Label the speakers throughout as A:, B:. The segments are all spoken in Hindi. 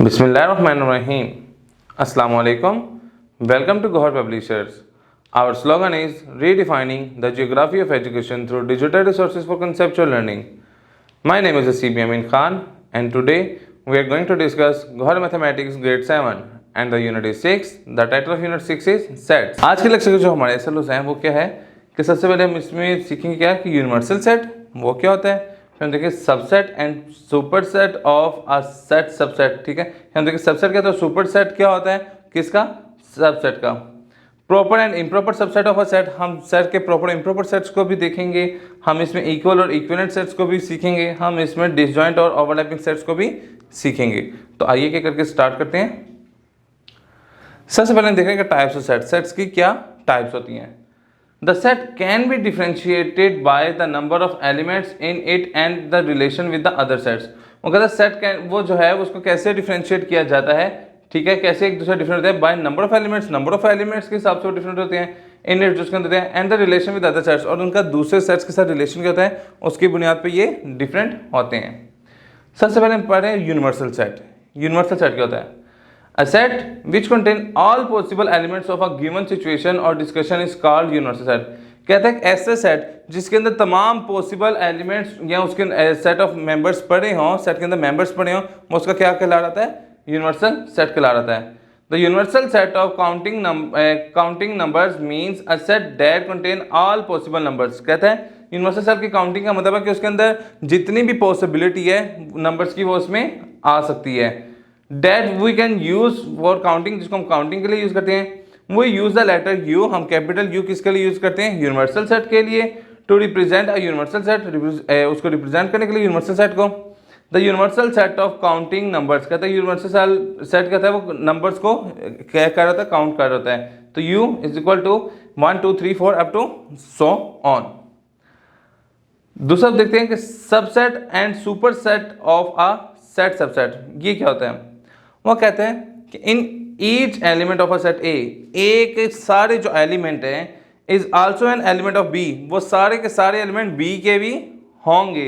A: Bismillahirrahmanirrahim. Assalamu alaikum. Welcome to Gohar Publishers. Our slogan is redefining the geography of education through digital resources for conceptual learning. My name is CB Amin Khan and today we are going to discuss Gohar Mathematics Grade 7 and the Unit is 6. The title of Unit 6 is Sets. आज के लेक्चर के जो हमारे SLOs हैं वो क्या है कि सबसे पहले हम इसमें सीखेंगे क्या कि यूनिवर्सल सेट वो क्या होता है, फिर हम देखिए subset and superset of a set subset. ठीक है, हम देखिए सबसेट क्या होता है, सुपरसेट क्या होता है, किसका, सबसेट का। Proper and improper subset of a set, हम सेट के प्रॉपर इम्प्रॉपर सेट्स को भी देखेंगे, हम इसमें इक्वल और इक्विवेलेंट सेट्स को भी सीखेंगे, हम इसमें डिसजॉइंट और ओवरलैपिंग सेट्स को भी सीखेंगे। तो आइए क्या करके स्टार्ट करते हैं। सबसे पहले देखेंगे टाइप्स ऑफ सेट, सेट्स की क्या टाइप्स होती हैं। The set can be differentiated by the number of elements in it and the relation with the other sets. वो कहता है सेट वो जो है उसको कैसे डिफरेंशिएट किया जाता है, ठीक है, कैसे एक दूसरे डिफरेंट होते हैं बाय नंबर ऑफ एलिमेंट्स के हिसाब से वो डिफरेंट होते हैं, इन इट जिसके अंदर हैं, and the relation with other sets, और उनका दूसरे सेट्स के साथ रिलेशन क्या होता है उसकी बुनियाद पे ये डिफरेंट होते हैं। सबसे पहले हम पढ़े यूनिवर्सल सेट। यूनिवर्सल सेट क्या होता है, A set which contain all possible elements of a given situation or discussion is called universal set. कहता है ऐसे सेट जिसके अंदर तमाम पॉसिबल एलिमेंट्स या उसके सेट ऑफ मेंबर्स पड़े हों, सेट के अंदर मेंबर्स पड़े हों, वो उसका क्या कहला रहा है, यूनिवर्सल सेट कहला रहा है। The universal set of counting numbers means a set that contain all possible numbers. कहता है यूनिवर्सल सेट की काउंटिंग का मतलब है कि उसके अंदर जितनी भी पॉसिबिलिटी है नंबर्स की वो उसमें आ सकती है। That we can use for counting, जिसको हम काउंटिंग के लिए यूज करते हैं। We use the letter U, हम कैपिटल U किसके लिए यूज करते हैं, यूनिवर्सल सेट के लिए। To represent a universal set, उसको रिप्रेजेंट करने के लिए यूनिवर्सल सेट को। The universal set of counting numbers, कहता है यूनिवर्सल सेट कहता है वो नंबर्स को क्या कर रहा था, काउंट कर रहा है। तो U is equal to 1 2 3 4 up to so on. दूसरा देखते हैं कि subset and superset of a set subset, ये क्या होता है। वो कहते हैं कि in each element of a set A के सारे जो एलिमेंट हैं is also an element of B, वो सारे के सारे एलिमेंट बी के भी होंगे।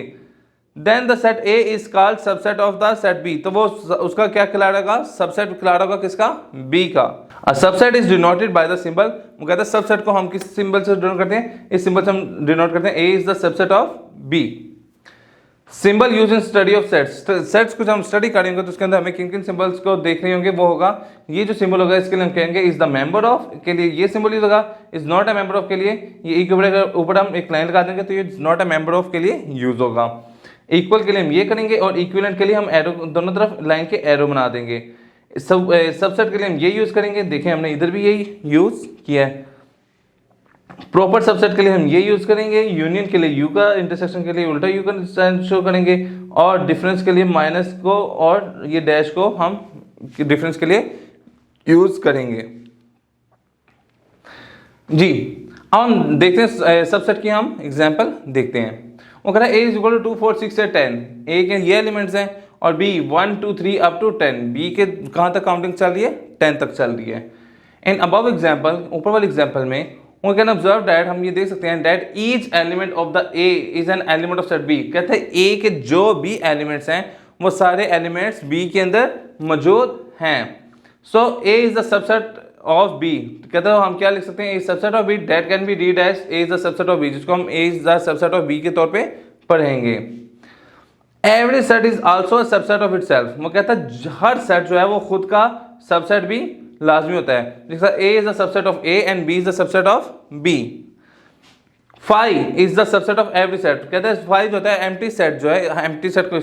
A: Then the set A is called subset of the set B, तो वो उसका क्या कहलाएगा, सबसेट कहलाएगा किसका, बी का। A subset is denoted by the symbol, वो कहते हैं सबसेट को हम किस सिंबल से डिनोट करते हैं, इस सिंबल से हम डिनोट करते हैं, A is the subset of B. Symbol use in study of sets, sets को जब हम स्टडी करेंगे तो उसके अंदर हमें किन किन सिंबल्स को देखने होंगे, वो होगा ये जो सिंबल होगा इसके लिए हम कहेंगे इज द मेंबर ऑफ, के लिए ये सिंबल यूज होगा, is not a member of के लिए ये ऊपर हम एक लाइन लगा देंगे तो ये नॉट अ मेंबर ऑफ के लिए यूज होगा। इक्वल के लिए हम ये करेंगे और इक्विवेलेंट के लिए हम एरो दोनों तरफ लाइन के एरो बना देंगे। सबसेट के लिए हम ये यूज करेंगे, देखें हमने इधर भी यही यूज किया है। प्रॉपर सबसेट के लिए हम ये यूज करेंगे, यूनियन के लिए यू का, इंटरसेक्शन के लिए उल्टा यू का साइन शो करेंगे, और डिफरेंस के लिए माइनस को और ये डैश को हम डिफरेंस के लिए यूज करेंगे। जी अब हम देखते हैं सबसेट की हम एग्जांपल देखते हैं। वो कह रहा है ए इज इक्वल टू 2 4 6 से 10, ए के ये एलिमेंट्स हैं, और बी 1 2 3 अप टू 10, बी के कहाँ तक काउंटिंग चल रही है, 10 तक चल रही है। इन अबव एग्जाम्पल, ऊपर वाले एग्जाम्पल में we can observe that, हम ये देख सकते हैं that each element of the A is an element of set B, कहते हैं A के जो भी एलिमेंट्स हैं वो सारे एलिमेंट्स B के अंदर मौजूद हैं। So A is the subset of B, कहते हैं हम क्या लिख सकते हैं, A is subset of B that can be read as A is the subset of B, जिसको हम A is the subset of B के तौर पे पढ़ेंगे। Every set is also a subset of itself, वो कहता है हर सेट जो है वो खुद का सबसेट भी लाजमी होता है, जैसा A is the subset of A and B is the subset of B. Phi is the subset of every set, कहते हैं phi जो होता है एम्प्टी सेट जो है, एम्प्टी सेट को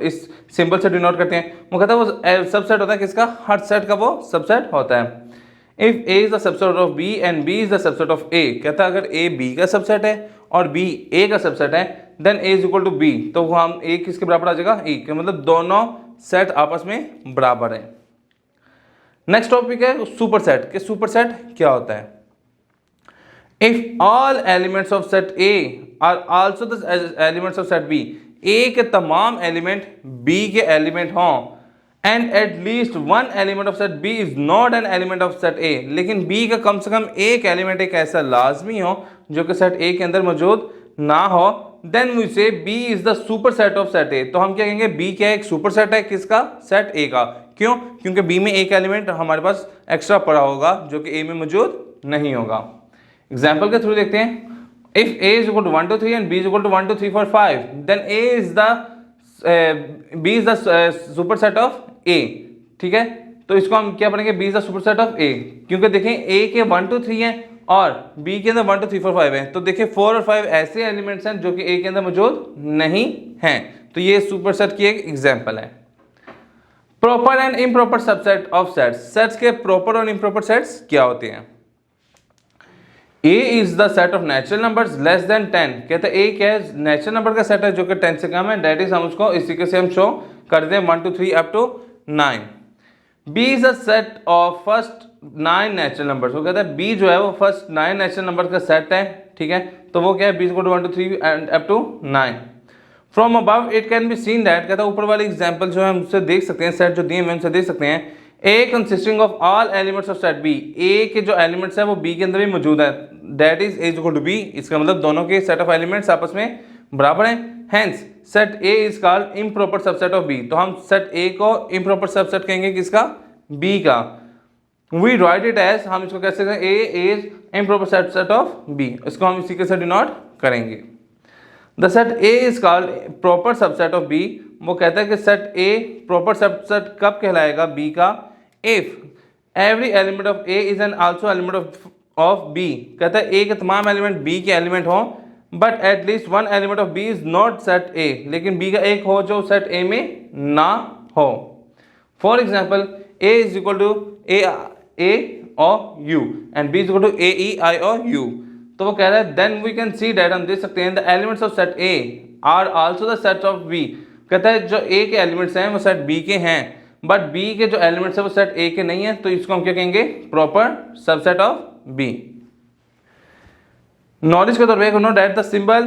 A: इस सिंबल से डिनोट करते हैं, वो कहता है वो सबसेट होता है किसका, हर सेट का वो सबसेट होता है। If A is the subset of B and B is the subset of A, कहता है अगर A B का सबसेट है और B A का सबसेट है, then A is equal to B, तो हम A किसके बराबर आ जाएगा, E के, मतलब दोनों सेट आपस में बराबर है। नेक्स्ट टॉपिक है सुपरसेट, कि सुपरसेट क्या होता है। If all elements of set A are also the elements of set B, A के तमाम एलिमेंट बी के एलिमेंट हों, and at least one element of set B is not an element of set A, लेकिन बी का कम से कम एक एलिमेंट एक ऐसा लाजमी हो जो कि सेट ए के अंदर मौजूद ना हो, देन वी से B is the super set of set A. तो हम क्या कहेंगे, B क्या है, एक सुपर सेट है किसका, सेट A का। क्यों, क्योंकि B में एक एलिमेंट हमारे पास एक्स्ट्रा पड़ा होगा जो कि A में मौजूद नहीं होगा। एग्जाम्पल के थ्रू देखते हैं, if A is equal to 1 2 3 and B is equal to 1 2 3 4 5 then A is the B is the super set of A। ठीक है, तो इसको हम क्या पढ़ेंगे, B is the super set of A, क्योंकि देखें A के 1 2 3 है और B के अंदर 1 2 3 4 5 है, तो देखिए 4 और 5 ऐसे एलिमेंट्स हैं जो कि A के अंदर मौजूद नहीं हैं, तो ये सुपर सेट की एक एग्जाम्पल है। Proper and improper subset of sets, sets के प्रॉपर और इम्प्रॉपर सेट्स क्या होते हैं। A is the set of natural numbers less than 10, कहते हैं A क्या है, नेचुरल नंबर का सेट है जो कि 10 से कम है, दैट इज हम उसको इस तरीके से हम शो करते हैं 1 2 3 up to 9। B is a set of first 9 natural numbers, वो कहता है B जो है वो फर्स्ट 9 नेचुरल नंबर का सेट है। ठीक है, तो वो क्या है, B is equal to 1 2 3 and up to 9। From above it can be seen that, कहता है ऊपर वाले एग्जांपल जो है हम उससे देख सकते हैं, सेट जो दिए हैं हमसे देख सकते हैं, A consisting of all elements of set B, A के जो एलिमेंट्स है वो B के अंदर भी मौजूद है, that is A equal to B। इसका मतलब दोनों के सेट ऑफ एलिमेंट्स आपस में बराबर हैं, hence set A is called improper subset of B। तो हम सेट A को इम्प्रॉपर सबसेट कहेंगे किसका, B का। वी राइट इट एज, हम इसको कैसे कहें, A is improper subset of B, इसको हम इसी के साथ डिनोट करेंगे। The set A is called proper subset of B, वो कहता है कि सेट A प्रॉपर सबसेट कब कहलाएगा B का, if every element of A is an also element of B, कहता है A के तमाम एलिमेंट B के एलिमेंट हो, but at least one element of B is not set A, लेकिन B का एक हो जो सेट A में ना हो। For example A is equal to A और U and B is equal to A E I और U, तो वो कह रहा है then we can see that, हम देख सकते हैं the elements of set A are also the set of B, कहता है जो A के एलिमेंट्स हैं वो सेट B के हैं, बट B के जो एलिमेंट्स है वो सेट A के नहीं है, तो इसको हम क्या कहेंगे, proper subset of B। Knowledge के तौर पे know that the symbol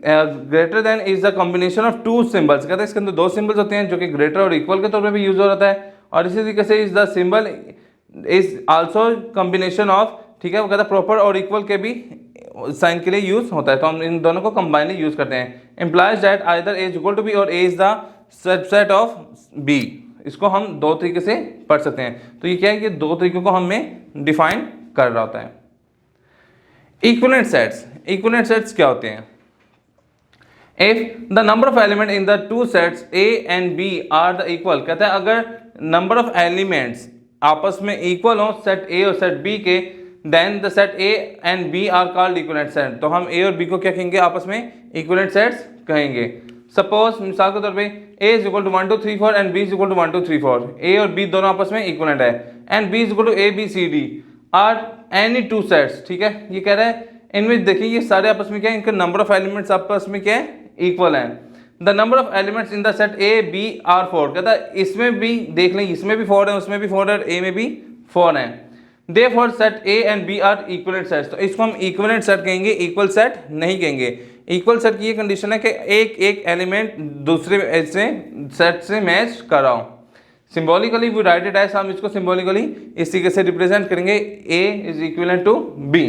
A: greater than is the combination of to symbols, कहते हैं इसके अंदर दो सिंबल्स होते हैं जो कि ग्रेटर और इक्वल के तौर पे भी यूज हो जाता है, और इसी तरीके से is the symbol is also combination of, ठीक है, वो कहता है प्रॉपर और इक्वल के भी साइन के लिए यूज होता है, तो हम इन दोनों को कंबाइनली यूज करते हैं। Implies that either A is equal to B और A is the subset of B, इसको हम दो तरीके से पढ़ सकते हैं, तो ये क्या है कि दो तरीकों को हमें डिफाइन कर रहा होता है। इक्विवेलेंट सेट्स, इक्विवेलेंट सेट्स क्या होते हैं, if the number of element in the two sets A and B are the equal, कहता है अगर नंबर ऑफ एलिमेंट्स आपस में इक्वल हो सेट A और सेट B के, then the set A and B are called equivalent set, तो हम A और B को क्या कहेंगे, आपस में इक्विवेलेंट सेट्स कहेंगे। सपोज मिसाल के तौर पे A is equal to 1 2 3 4 and B is equal to 1 2 3 4, A और B दोनों आपस में इक्विवेलेंट है, and B is equal to A B C D are any two sets, ठीक है, ये कह रहा है इनमें देखिए ये सारे आपस में क्या है, इनका नंबर ऑफ एलिमेंट्स आपस में क्या है, इक्वल है। The number of elements in the set A B are 4, कहता है इसमें भी देख लें, इसमें भी 4 है, उसमें भी 4 है, A में भी 4 है, therefore set A and B are equivalent sets, तो इसको हम इक्विवेलेंट सेट कहेंगे, इक्वल सेट नहीं कहेंगे। इक्वल सेट की ये कंडीशन है कि एक एक एलिमेंट दूसरे ऐसे सेट से मैच कर रहा हो। Symbolically we write it as, हम इसको सिंबॉलिकली इस तरीके से रिप्रेजेंट करेंगे, A is equivalent to B।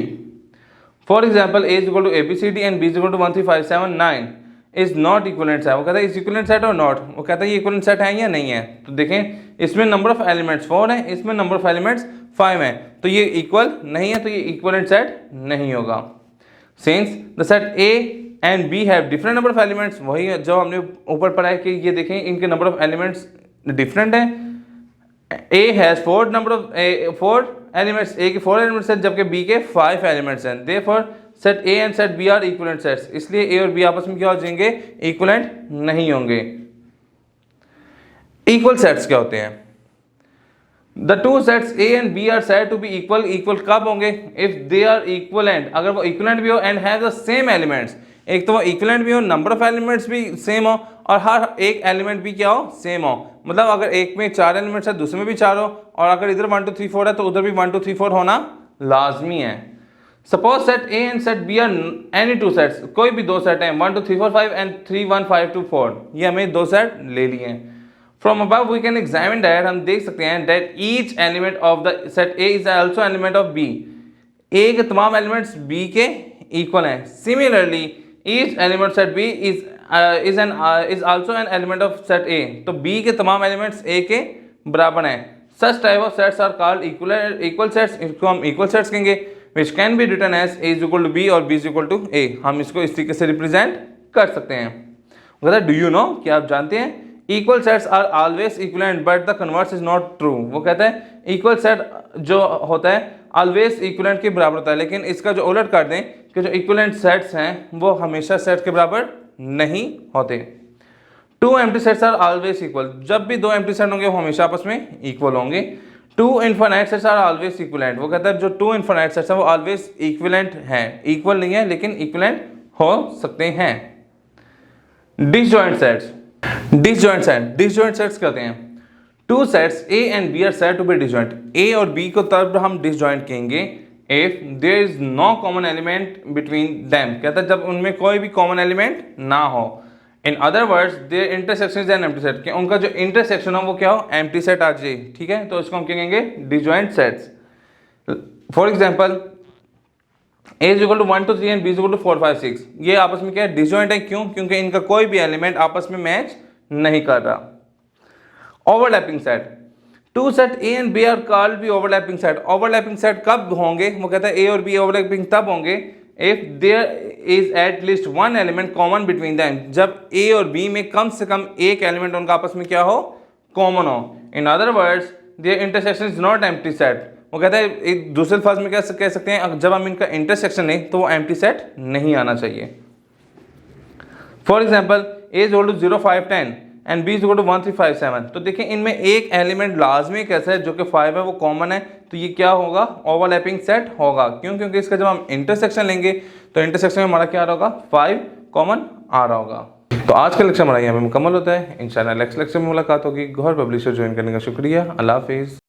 A: For example A is equal to ABCD and B is equal to 1 3 5 7 9 is not equivalent set, वो कहता है इज इक्विवेलेंट सेट और नॉट, वो कहता है ये इक्विवेलेंट सेट है या नहीं है, तो देखें इसमें नंबर ऑफ एलिमेंट्स 4 है, इसमें नंबर ऑफ एलिमेंट्स 5 है, तो ये इक्वल नहीं है, तो ये इक्विवेलेंट सेट नहीं होगा। Since the set A and B have different number of elements, वही जो हमने ऊपर पढ़ा है कि ये देखें इनके नंबर ऑफ एलिमेंट्स डिफरेंट है। A has 4 number of 4 elements, A के 4 एलिमेंट्स हैं जबकि B के 5 एलिमेंट्स हैं, therefore set A and set B are equivalent sets, इसलिए A और B आपस में क्या हो जाएंगे, इक्विवेलेंट नहीं होंगे। इक्वल सेट्स क्या होते हैं, the two sets A and B are said to be equal, equal कब होंगे, इफ दे आर इक्विवेलेंट, अगर वो इक्विवेलेंट भी हो and have the same elements, एक तो वो इक्विवेलेंट भी हो, नंबर ऑफ एलिमेंट्स भी सेम हो, और हर एक एलिमेंट भी क्या हो, सेम हो, मतलब अगर एक में 4 एलिमेंट्स है दूसरे में भी 4 हो, और अगर इधर 1 2 3 4 है तो उधर भी 1 2 3 4 होना लाजमी है। Suppose set A and set B are any two sets, कोई भी दो सेट हैं 1 2 3 4 5 एंड 3 1 5 2 4, ये हमें दो सेट ले लिए हैं। From above we can examine that, हम देख सकते हैं that each element of the set A is also element of B, A के तमाम एलिमेंट्स B के इक्वल हैं। Similarly each element set B is also an element of set A, तो बी के तमाम एलिमेंट्स ए के बराबर हैं। Such type of sets are called equal sets, इसको हम इक्वल सेट्स कहेंगे, which can be written as A is equal to B और B is equal to A. हम इसको इस तरीके से रिप्रेजेंट कर सकते हैं। कहता है डू यू नो, क्या आप जानते हैं, equal sets are always equivalent but the converse is not true. वो कहता है इक्वल सेट जो होता है ऑलवेज इक्विवेलेंट के बराबर होता है, लेकिन इसका जो उलट कर दें कि जो इक्विवेलेंट सेट्स हैं वो हमेशा सेट के बराबर नहीं होते। Two empty sets are always equal, जब भी दो एम्प्टी सेट होंगे वो हमेशा आपस में इक्वल होंगे। Two infinite sets are always equivalent, वो कहता है जो टू इनफाइनाइट सेट्स हैं वो ऑलवेज इक्विवेलेंट हैं, इक्वल नहीं है लेकिन इक्विवेलेंट हो सकते हैं। डिसजॉइंट सेट्स, डिसजॉइंट सेट्स कहते हैं two sets A and B are said to be disjoint. A और बी को तब हम डिसजॉइंट कहेंगे if there is no common element between them, कहता है जब उनमें कोई भी कॉमन एलिमेंट ना हो। In other words their intersection is an empty set, कि उनका जो इंटरसेक्शन हो वो क्या हो, एम्प्टी सेट आ जाए, ठीक है, तो इसको हम क्या कहेंगे, disjoint sets. For example a is equal to 1 2 3 and b is equal to 4 5 6, ये आपस में क्या है, डिसजॉइंट है। क्यों? क्योंकि इनका कोई भी एलिमेंट आपस में मैच नहीं कर रहा। Overlapping set, two set A and B are called be overlapping set. Overlapping set कब होंगे, वो कहता है ए और बी ओवरलैपिंग तब होंगे if there is at least one element common between them, जब ए और बी में कम से कम एक एलिमेंट उनका आपस में क्या हो, कॉमन हो। In other words their intersection is not empty set, वो कहता है एक दूसरे अल्फाज में क्या कह सकते हैं, जब हम इनका इंटरसेक्शन है तो वो एम्प्टी सेट नहीं आना चाहिए। For example A is equal to 0 5 10 and B is equal to 1 3 5 7, तो देखिए इनमें एक एलिमेंट लाजमी कैसा है जो कि 5 है वो कॉमन है, तो ये क्या होगा, ओवरलैपिंग सेट होगा। क्यों? क्योंकि इसका जब हम इंटरसेक्शन लेंगे तो इंटरसेक्शन में हमारा क्या आ रहा होगा, 5 कॉमन आ रहा होगा। तो आज का लेक्चर हमारा यहाँ पे मुकम्मल होता है। इंशाल्लाह नेक्स्ट लेक्चर में मुलाकात होगी। गौहर पब्लिशर ज्वाइन करने का शुक्रिया। अल्लाह हाफिज़।